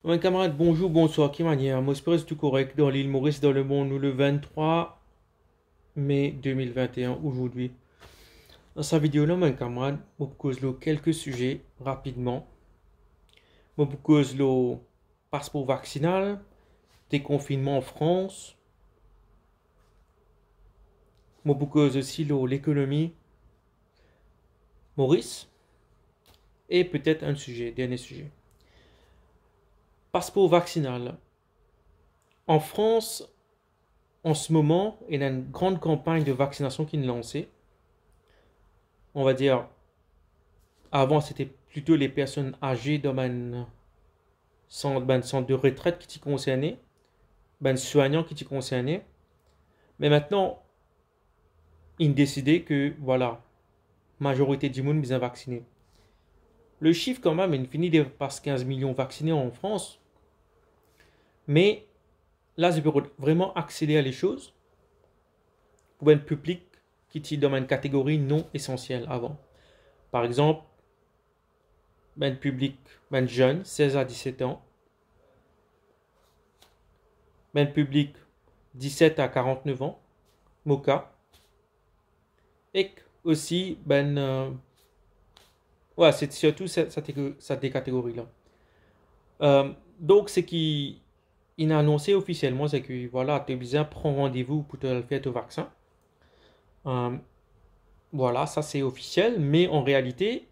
Mes camarades, bonjour, bonsoir, qui manière? Moi, j'espère que tout correct dans l'île Maurice, dans le monde, nous, le 23 mai 2021, aujourd'hui. Dans sa vidéo là, mes camarades, je vous cause quelques sujets rapidement. Je vous cause le passeport vaccinal, déconfinement en France. Je vous cause aussi l'économie Maurice. Et peut-être un sujet, dernier sujet. Passeport vaccinal. En France, en ce moment, il y a une grande campagne de vaccination qui est lancée. On va dire, avant, c'était plutôt les personnes âgées dans un centre de retraite qui t'y concernait, ben soignant qui t'y concernait. Mais maintenant, ils ont décidé que, voilà, majorité du monde bien vacciné. Le chiffre, quand même, il finit de passer 15 millions vaccinés en France. Mais là, je peux vraiment accélérer les choses pour un public qui est dans une catégorie non essentielle avant. Par exemple, ben public, ben jeune, 16 à 17 ans, ben public 17 à 49 ans, Moka, et aussi, ouais, c'est surtout cette catégorie-là. Donc, ce qui il a annoncé officiellement, c'est que voilà, tu es besoin de prendre rendez-vous pour te faire ton vaccin. Euh, voilà, ça c'est officiel, mais en réalité,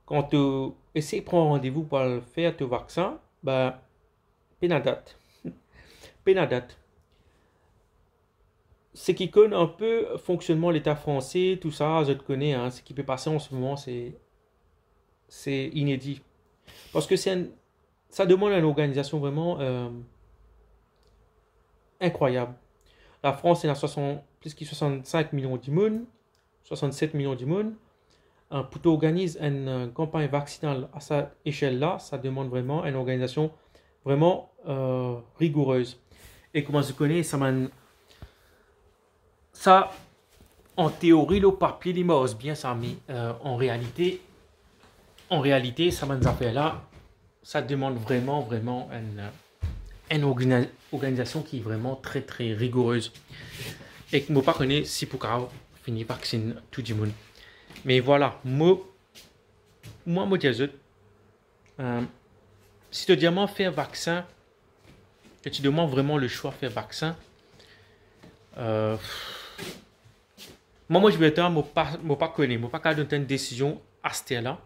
quand tu essaies de prendre rendez-vous pour le faire ton vaccin, ben, pénadate. Pénadate. Ce qui connaît un peu fonctionnement l'État français, tout ça, je te connais, hein, ce qui peut passer en ce moment, c'est inédit. Parce que ça demande une organisation vraiment incroyable. La France est à plus de 65 millions d'immunes, 67 millions d'immunes. Pour organiser une campagne vaccinale à cette échelle-là, ça demande vraiment une organisation vraiment rigoureuse. Et comment je connais, ça en théorie, le papier, il m'ose bien ça, mais en réalité, ça m'a affaire là, ça demande vraiment une organisation qui est vraiment très, très rigoureuse. Et que moi, pas connais si pour finir vacciner tout le monde. Mais voilà, moi, me dis, si tu demandes faire vaccin, que tu demandes vraiment le choix de faire vaccin, euh, moi, je vais dire, pas connais, moi, pas donner une décision à ce là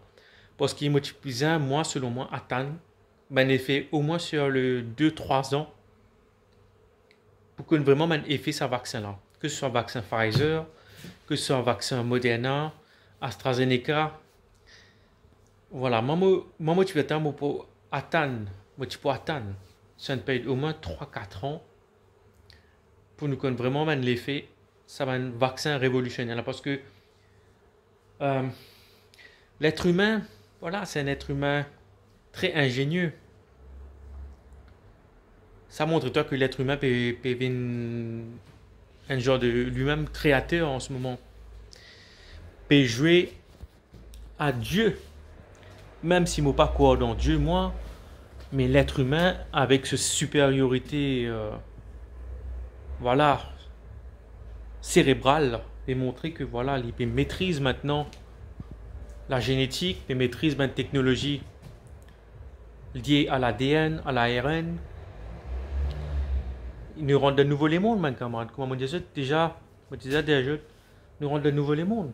parce qu'il est plus moi, selon moi, attendre, ben, effet au moins sur le 2-3 ans, pour que vraiment, ben, effet ce vaccin là. Que ce soit un vaccin Pfizer, que ce soit un vaccin Moderna, AstraZeneca. Voilà, moi, tu vas attendre pour attendre, moi, tu peux attendre. Ça peut être au moins 3-4 ans pour nous connaître vraiment ben, l'effet, ça va un vaccin révolutionnaire. Là, parce que euh, l'être humain, voilà, c'est un être humain très ingénieux. Ça montre toi que l'être humain peut être un genre de lui-même créateur en ce moment. Peut jouer à Dieu, même si moi pas croire dans Dieu, moi, mais l'être humain avec cette supériorité, voilà, cérébrale, et montrer que voilà, il maîtrise maintenant la génétique, il maîtrise la technologie liée à l'ADN, à l'ARN. Il nous rend de nouveau les mondes, man, camarade. Comment on dit ça déjà? On disait déjà, nous rend de nouveau les mondes.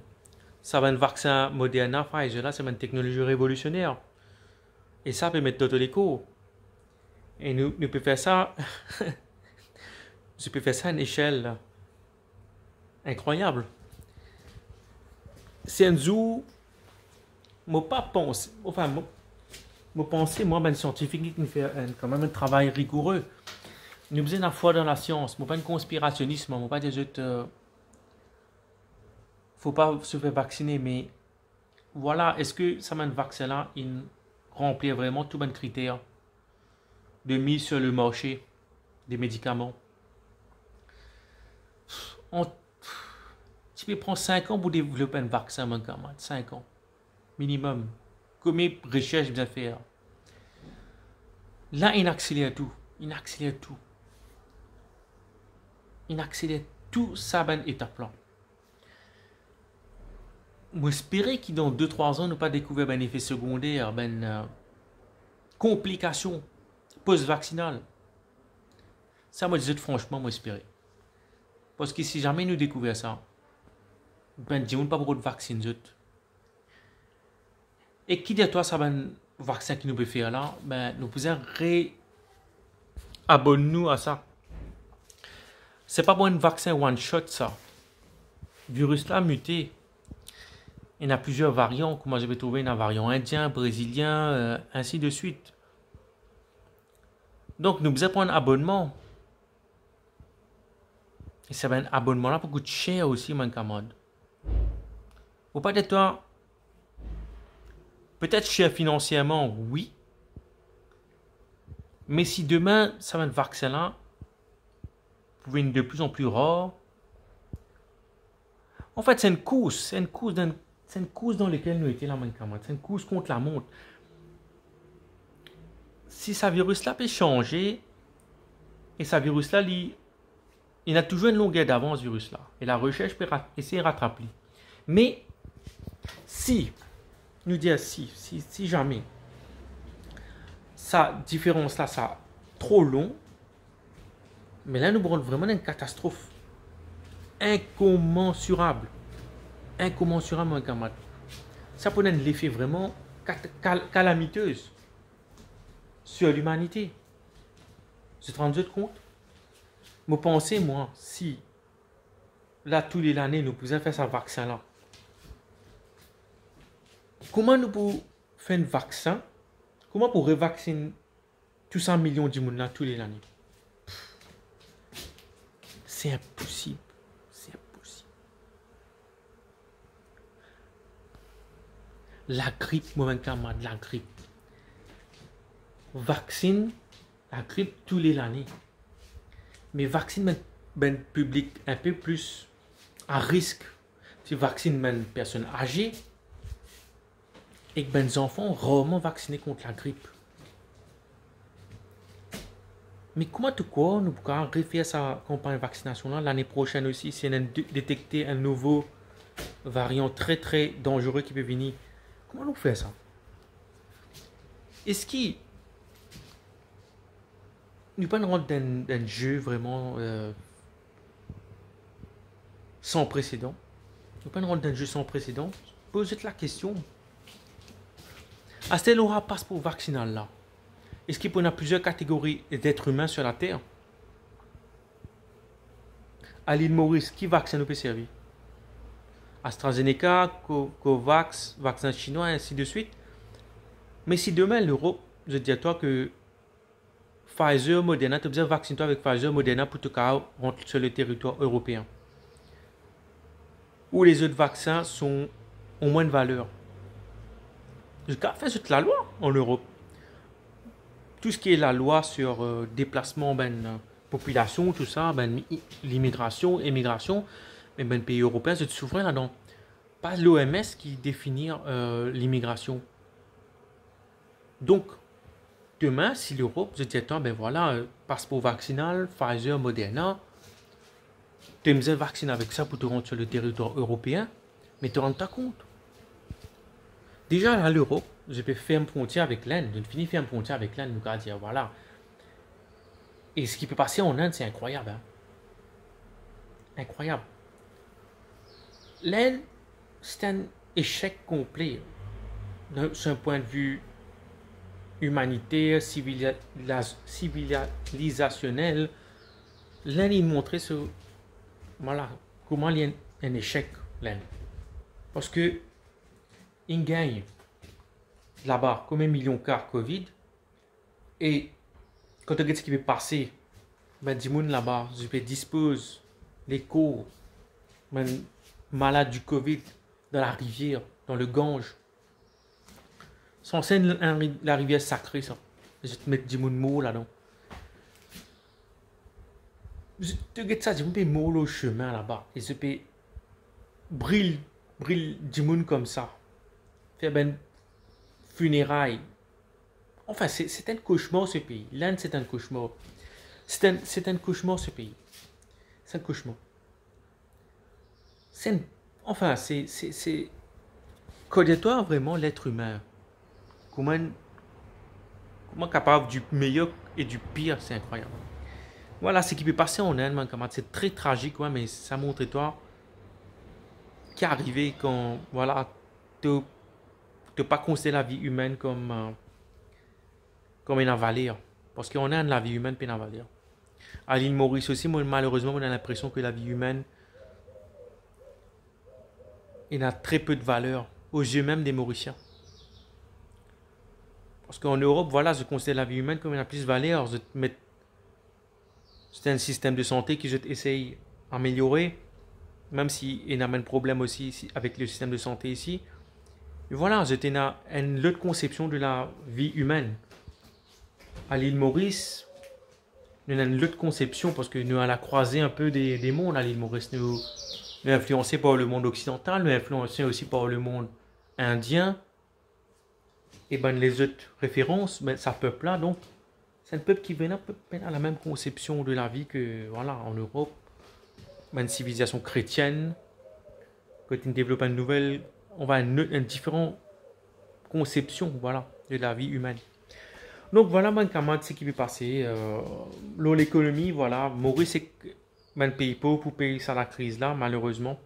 Ça va un vaccin Moderna, Pfizer, là, c'est une technologie révolutionnaire. Et ça peut mettre tout l'écho. Et nous pouvons faire ça, je peux faire ça à une échelle incroyable. C'est un zoo, moi pas pensé, enfin, moi penser, moi, ben, scientifique qui fait quand même un travail rigoureux. Nous besoin la foi dans la science, moi pas un conspirationniste, moi pas des autres, faut pas se faire vacciner, mais voilà, est-ce que ça un vaccin là, il remplit vraiment tous les critères de mise sur le marché des médicaments? On, tu peux prendre 5 ans pour développer un vaccin, mon camarade, 5 ans, minimum. Combien de recherches bien faire? Là, il accélère tout. Il accélère tout. Il accélère tout ça, ben, étape-là. J'espère que dans 2-3 ans, nous pas découvert un effet secondaire, complications post-vaccinales. Ça, moi, je dis franchement, moi, j'espère. Parce que si jamais nous découvrons ça, ben, dis-moi pas beaucoup de vaccins. Et qui dit toi, ça, ben, vaccin qui nous peut faire là, ben, nous pouvons réabonner-nous à ça. C'est pas pour un vaccin one-shot, ça. Le virus là muté. Il y en a plusieurs variants. Comment je vais trouver un variant indien, brésilien, ainsi de suite. Donc, nous devons prendre un abonnement. Et c'est un abonnement là pour coûter cher aussi, mon camarade. Ou pas d'être toi. Peut-être cher financièrement, oui. Mais si demain, ça va être vaccin là, pouvait être de plus en plus rare. En fait, c'est une course. C'est une course dans laquelle nous étions là, mon camarade. C'est une course contre la montre. Si ce virus-là peut changer, et ce virus-là, il a toujours une longueur d'avance, ce virus-là. Et la recherche peut essayer de rattraper. Mais, si, nous dire si jamais, sa différence-là, ça trop long, mais là, nous aurons vraiment une catastrophe incommensurable. Incommensurable, mon camarade. Ça peut être l'effet vraiment calamiteuse sur l'humanité. Vous vous rendez compte? Vous pensez, moi, si là, tous les années, nous pouvions faire ce vaccin-là, comment nous pouvons faire un vaccin? Comment pour revacciner tous 100 millions de monde là tous les années? C'est impossible. C'est impossible. La grippe, mon camarade, la grippe. Vaccine la grippe tous les années. Mais vaccine ben public un peu plus à risque. Si vaccine ben personnes âgées et que ben enfants rarement vaccinés contre la grippe. Mais comment tout quoi nous pouvons refaire sa campagne de vaccination là l'année prochaine aussi si on a détecté un nouveau variant très très dangereux qui peut venir? Comment nous faire ça? Est-ce qu'il nous pas rendre d'un jeu vraiment sans précédent? Nous pas rendre d'un jeu sans précédent? Posez la question. Est-ce qu'il aura passeport vaccinal là? Est-ce qu'il y a plusieurs catégories d'êtres humains sur la Terre? À l'île Maurice, qui vaccin nous peut servir? AstraZeneca, Covax, vaccin chinois, ainsi de suite. Mais si demain l'Europe, je dis à toi que Pfizer, Moderna, tu as besoin de vacciner toi avec Pfizer, Moderna pour te rentrer sur le territoire européen. Où les autres vaccins ont moins de valeur. Je fais toute la loi en Europe. Tout ce qui est la loi sur déplacement, population, tout ça, l'immigration, émigration, mais pays européens, c'est souverain là-dedans. Pas l'OMS qui définit l'immigration. Donc, demain, si l'Europe, je dis attends, passeport vaccinal, Pfizer, Moderna, tu as besoin de vacciner avec ça pour te rendre sur le territoire européen, mais tu te rends pas compte. Déjà, à l'Europe, je peux faire une frontière avec l'Inde. Je finis faire une frontière avec l'Inde, nous dire voilà. Et ce qui peut passer en Inde, c'est incroyable. Hein? Incroyable. L'Inde, c'est un échec complet. D'un point de vue humanitaire, civilisationnel, l'Inde, il montrait comment il y a un échec, l'Inde. Parce que il gagne là-bas comme 1 million de cas Covid. Et quand tu regardes ce qui peut passer, du monde là-bas, je dispose les cours, malades du Covid dans la rivière, dans le Gange. Sans scène, la rivière sacrée, ça. Je vais te mettre du monde mort là-dedans. Je te regarde ça, je peux mort au chemin là-bas. Et je peux brille du monde comme ça. Faire funérailles Enfin, c'est un cauchemar ce pays. L'Inde, c'est un cauchemar. C'est un cauchemar ce pays. C'est un cauchemar. Enfin, connais-toi vraiment l'être humain. Comment, comment capable du meilleur et du pire, c'est incroyable. Voilà ce qui peut passer en Inde, mon camarade. C'est très tragique, ouais, mais ça montre toi qui est arrivé quand, voilà, tu ne pas considérer la vie humaine comme une valeur. Parce qu'en Inde, la vie humaine peut une valeur. À l'île Maurice aussi, moi, malheureusement, on a l'impression que la vie humaine il a très peu de valeur aux yeux même des Mauriciens. Parce qu'en Europe, voilà, je considère la vie humaine comme une plus de valeur. C'est un système de santé que j'essaye d'améliorer, même s'il y a un problème aussi avec le système de santé ici. Et voilà, j'ai une autre conception de la vie humaine. À l'île Maurice, nous avons une autre conception parce que nous allons croiser un peu des mondes à l'île Maurice. Nous influencés par le monde occidental, nous influencés aussi par le monde indien. Et ben les autres références, ben, ça peuple-là, donc c'est un peuple qui vient à la même conception de la vie que voilà en Europe, ben, une civilisation chrétienne. Quand on développe une nouvelle, on va une différente conception, voilà, de la vie humaine. Donc voilà, ben, comment ce qui peut passer. L'économie, voilà, Maurice c'est ben pays pauvre pour payer ça la crise là, malheureusement.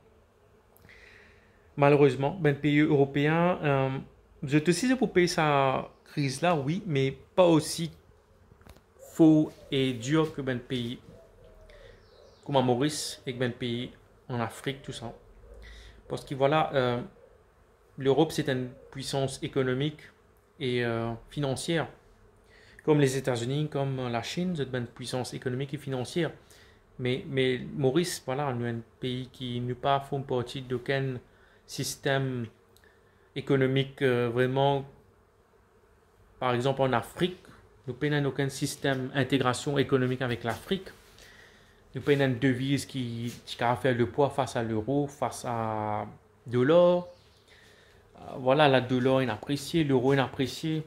Malheureusement, ben pays européen. Je te sais pour payer sa crise là, oui, mais pas aussi faux et dur que ben pays comme à Maurice et que ben pays en Afrique, tout ça. Parce que voilà, l'Europe c'est une puissance économique et financière, comme les États-Unis, comme la Chine, c'est une puissance économique et financière. Mais Maurice, voilà, nous un pays qui n'est pas font partie d'aucun système économique vraiment. Par exemple, en Afrique, nous n'avons aucun système d'intégration économique avec l'Afrique. Nous n'avons une devise qui a fait le poids face à l'euro, face à de l'or. Voilà, la dollar est appréciée, l'euro est apprécié.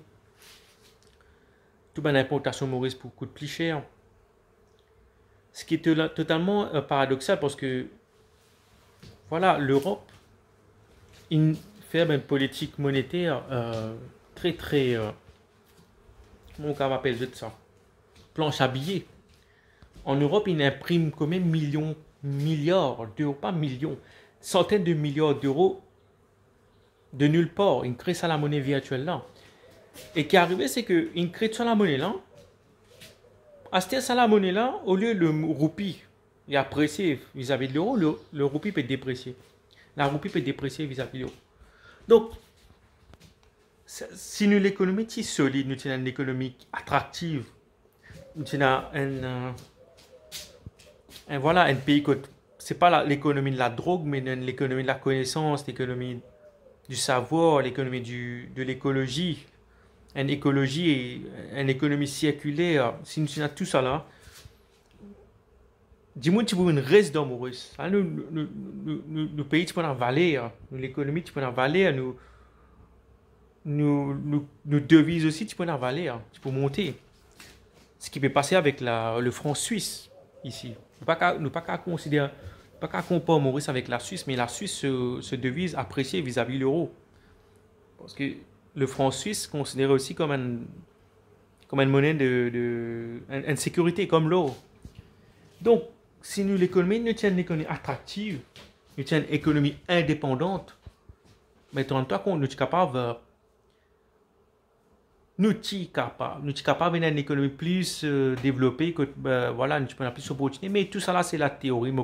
Toute l'importation Maurice coûte plus cher. Ce qui est totalement paradoxal parce que voilà, l'Europe il fait une politique monétaire très très comment on appelle ça, planche à billets. En Europe, il imprime quand même milliards d'euros, pas millions, centaines de milliards d'euros de nulle part. Il crée ça la monnaie virtuelle là. Et ce qui est arrivé, c'est qu'il crée ça la monnaie là. À cette la monnaie là, au lieu le roupie est apprécié vis-à-vis de l'euro, le roupie peut déprécier. La roupie peut déprécier vis-à-vis de l'euro. Donc, si nous l'économie est solide, nous avons une économie attractive, nous avons voilà, un pays que c'est pas l'économie de la drogue, mais l'économie de la connaissance, l'économie du savoir, l'économie de l'écologie, une écologie et une économie circulaire. Si nous avons tout ça là, dis-moi tu veux une reste dans Maurice. Nous pays tu peux en valer, l'économie tu peux en valer, nous devises aussi tu peux en valer, tu peux monter. Ce qui peut passer avec le franc suisse ici. Nous pas qu'à considérer, pas qu'à comparer Maurice avec la Suisse, mais la Suisse se devise appréciée vis-à-vis de l'euro. Parce que le franc suisse considéré aussi comme une monnaie une sécurité, comme l'euro. Donc, si nous l'économie, nous tiens une économie attractive, nous tiens une économie indépendante, mais toi qu'on nous sommes capables nous sommes capables d'une économie plus développée, que voilà, nous avons plus d'opportunités. Mais tout ça là, c'est la théorie, je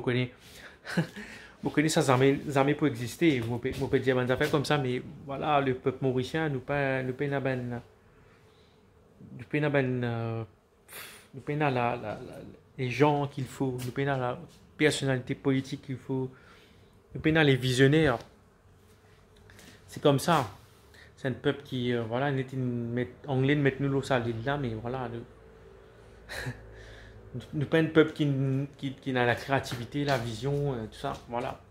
connais ça jamais peut exister. Je peux dire des affaires comme ça, mais voilà, le peuple mauricien, nous pas les gens qu'il faut, nous payons la personnalité politique qu'il faut, nous payons les visionnaires. C'est comme ça. C'est un peuple qui, voilà, anglais met nous au salé là, mais voilà, nous pas un peuple qui a la créativité, la vision, tout ça, voilà.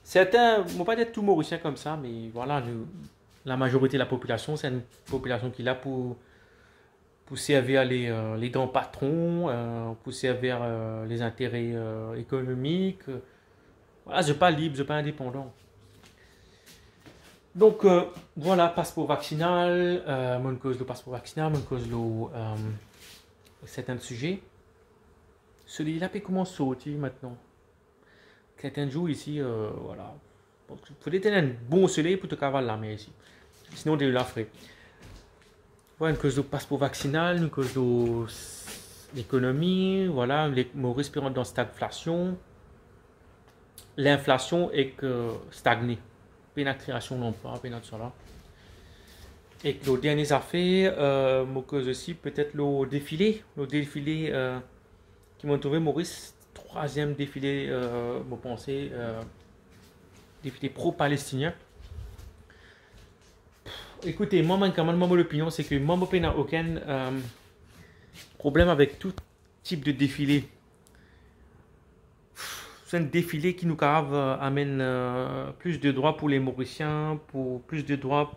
Certains, ne vont pas être tout mauriciens comme ça, mais voilà, la majorité de la population, c'est une population qui est là pour servir les grands patrons, pour servir les intérêts économiques. Voilà, je ne suis pas libre, je ne suis pas indépendant. Donc, voilà, passeport vaccinal, mon cause le passeport vaccinal, mon cause certains sujets. Celui-là peut commencer à sortir maintenant. Certains jours ici, voilà. Il faut être un bon soleil pour te cavaler la mer ici. Sinon, tu la ferais. Voilà, une cause de passeport vaccinal, une cause de l'économie, voilà, les respirant dans stagflation. L'inflation est stagnée. Pas une création d'emploi, pas notre là. Et que les dernières affaires, mon cause aussi, peut-être le défilé qui m'ont trouvé Maurice, troisième défilé, mon pensée, défilé pro-palestinien. Écoutez, moi, quand même, mon opinion, c'est que moi, je n'ai aucun problème avec tout type de défilé. C'est un défilé qui nous amène plus de droits pour les Mauriciens, pour plus de droits,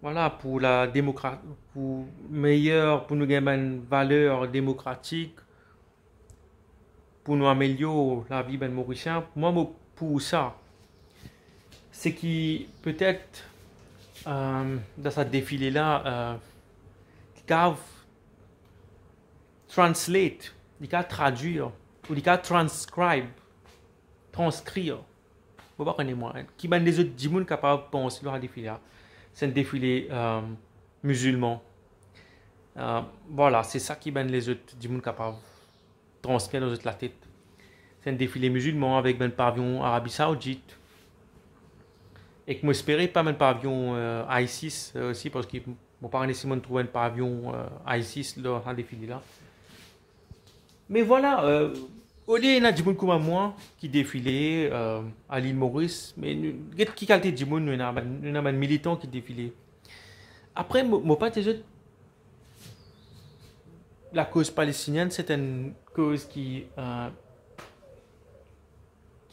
voilà, pour la démocratie, pour meilleur, pour nous gagner une valeur démocratique, pour nous améliorer la vie des Mauriciens. Moi, pour ça, c'est qui peut-être dans ce défilé-là, qui translate, qui traduire, ou qui transcrire, vous pas connaître moi, qui ben les autres gens capables de penser à défilé. C'est un défilé musulman. Voilà, c'est ça qui ben les autres gens capables de transmettre dans la tête. C'est un défilé musulman avec un pavillon Arabie Saoudite. Et que moi j'espérais pas un pavillon ISIS aussi parce que mon parent ici m'a trouvé un pavillon ISIS dans le défilé là. Mais voilà, au lieu il y a des gens comme moi qui défilaient à l'île Maurice, mais qui qualité de gens, il y a un militant qui défilait. Après, moi pas la cause palestinienne, c'est une cause qui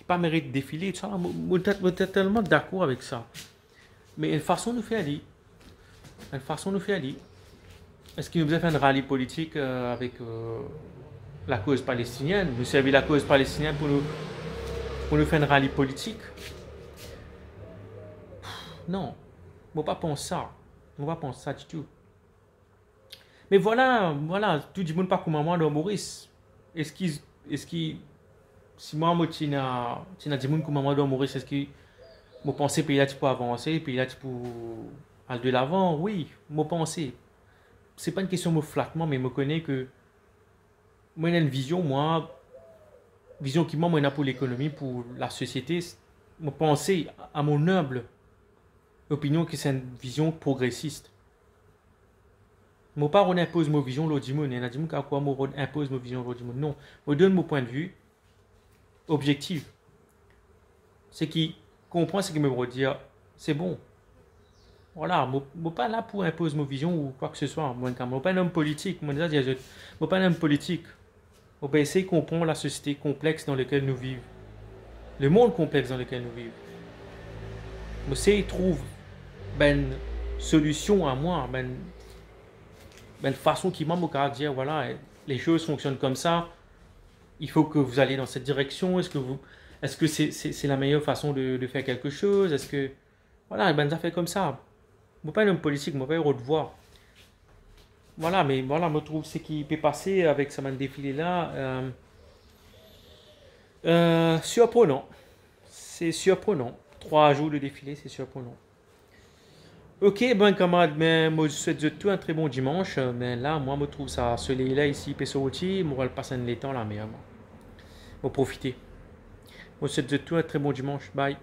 pas mérite de défiler. Je suis tellement d'accord avec ça. Mais une façon de faire aller. Est-ce qu'il nous a fait un rallye politique avec la cause palestinienne? Nous servir la cause palestinienne pour nous faire un rallye politique? Non. On ne va pas penser ça. On ne va pas penser ça du tout. Mais voilà, tout le monde pas comme moi dans Maurice. Est-ce qu'il si moi tu n'as des gens comme moi dans Maurice, est-ce que je pense que là tu peux avancer, puis là tu peux aller de l'avant? Oui, je pense. C'est pas une question de flattement, mais je connais que moi j'ai une vision, qui moi pour l'économie, pour la société. Je pense à mon humble opinion que c'est une vision progressiste. Mon pas on impose ma vision l'autre monde, il y a des gens qui quoi moi impose ma vision l'autre monde. Non, je donne mon point de vue objectif. C'est qui comprend ce que me veut dire, c'est bon. Voilà, je ne suis pas là pour imposer ma vision ou quoi que ce soit. Je ne suis pas un homme politique. Je ne suis pas un homme politique. On va essayer de comprendre la société complexe dans laquelle nous vivons. Le monde complexe dans lequel nous vivons. On essaie de trouver une solution à moi, une façon qui m'a dire, voilà, les choses fonctionnent comme ça. Il faut que vous allez dans cette direction. Est-ce que c'est la meilleure façon de faire quelque chose? Est-ce que voilà, ça fait comme ça. Je ne suis pas un homme politique, je ne suis pas heureux de voir. Voilà, mais voilà, je trouve ce qui peut passer avec ce défilé là surprenant. C'est surprenant. 3 jours de défilé, c'est surprenant. Ok, ben camarade, mais moi je souhaite tout un très bon dimanche. Mais là, moi, je trouve ça soleil là ici, Pessooti, moi je passer un temps là, mais moi, profiter. Moi je souhaite tout un très bon dimanche. Bye.